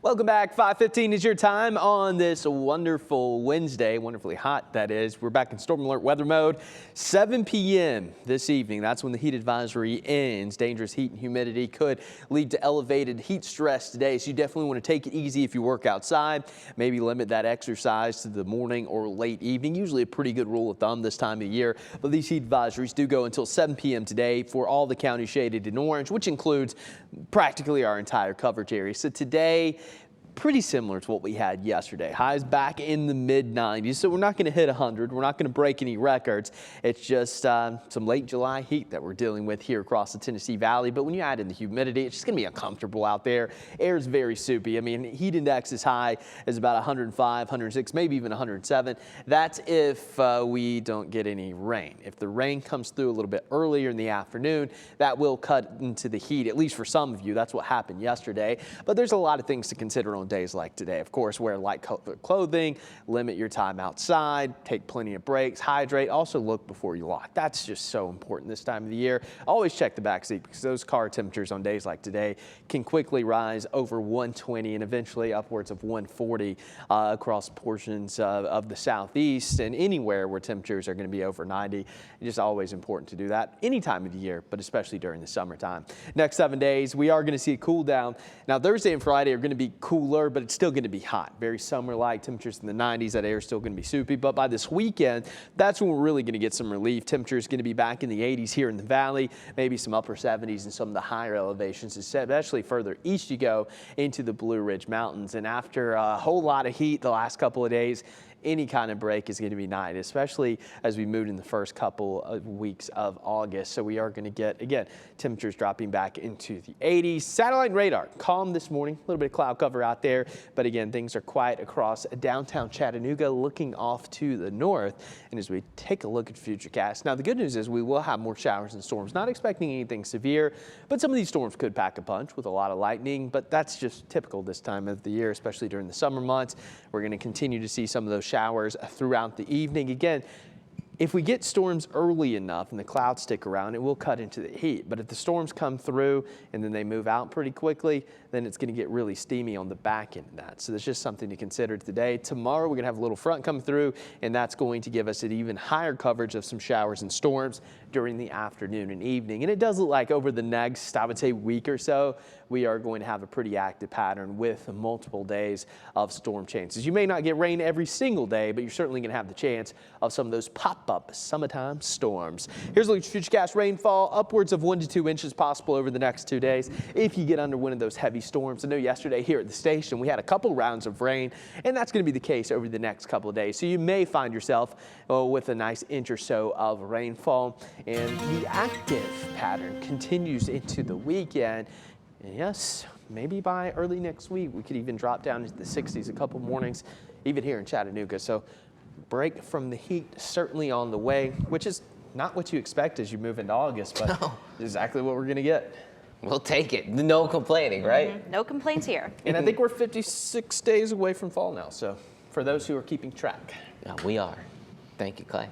Welcome back. 5:15 is your time on this wonderful Wednesday. Wonderfully hot, that is. We're back in storm alert weather mode. 7 p.m. this evening. That's when the heat advisory ends. Dangerous heat and humidity could lead to elevated heat stress today. So you definitely want to take it easy if you work outside. Maybe limit that exercise to the morning or late evening. Usually a pretty good rule of thumb this time of year. But these heat advisories do go until 7 p.m. today for all the counties shaded in orange, which includes practically our entire coverage area. So today, pretty similar to what we had yesterday. Highs back in the mid-90s, so we're not going to hit 100. We're not going to break any records. It's just some late July heat that we're dealing with here across the Tennessee Valley. But when you add in the humidity, it's just going to be uncomfortable out there. Air is very soupy. I mean, heat index is high as about 105, 106, maybe even 107. That's if we don't get any rain. If the rain comes through a little bit earlier in the afternoon, that will cut into the heat, at least for some of you. That's what happened yesterday. But there's a lot of things to consider on days like today. Of course, wear light clothing, limit your time outside, take plenty of breaks, hydrate, also look before you lock. That's just so important this time of the year. Always check the back seat because those car temperatures on days like today can quickly rise over 120 and eventually upwards of 140 across portions of the southeast and anywhere where temperatures are going to be over 90. It's just always important to do that any time of the year, but especially during the summertime. Next 7 days, we are going to see a cool down. Now, Thursday and Friday are going to be cooler, but it's still going to be hot. Very summer-like temperatures in the 90s. That air is still going to be soupy. But by this weekend, that's when we're really going to get some relief. Temperatures going to be back in the 80s here in the valley, maybe some upper 70s in some of the higher elevations, especially further east you go into the Blue Ridge Mountains. And after a whole lot of heat the last couple of days, any kind of break is going to be nice, especially as we move in the first couple of weeks of August. So we are going to get, again, temperatures dropping back into the 80s. Satellite and radar, calm this morning, a little bit of cloud cover out there. But again, things are quiet across downtown Chattanooga, looking off to the north. And as we take a look at Futurecast, now the good news is we will have more showers and storms. Not expecting anything severe, but some of these storms could pack a punch with a lot of lightning. But that's just typical this time of the year, especially during the summer months. We're going to continue to see some of those showers throughout the evening. Again, if we get storms early enough and the clouds stick around, it will cut into the heat. But if the storms come through and then they move out pretty quickly, then it's going to get really steamy on the back end of that. So there's just something to consider today. Tomorrow, we're going to have a little front come through, and that's going to give us an even higher coverage of some showers and storms during the afternoon and evening. And it does look like over the next, I would say, week or so, we are going to have a pretty active pattern with multiple days of storm chances. You may not get rain every single day, but you're certainly going to have the chance of some of those pop-up summertime storms. Here's a look at Futurecast rainfall, upwards of 1 to 2 inches possible over the next 2 days if you get under one of those heavy storms. I know yesterday here at the station we had a couple rounds of rain, and that's going to be the case over the next couple of days. So you may find yourself with a nice inch or so of rainfall, and the active pattern continues into the weekend. And yes, maybe by early next week we could even drop down into the 60s a couple mornings, even here in Chattanooga. So break from the heat certainly on the way, which is not what you expect as you move into August, but no, exactly what we're going to get. We'll take it. No complaining, right? Mm-hmm. No complaints here. And I think we're 56 days away from fall now, so for those who are keeping track. Yeah, we are. Thank you, Clay.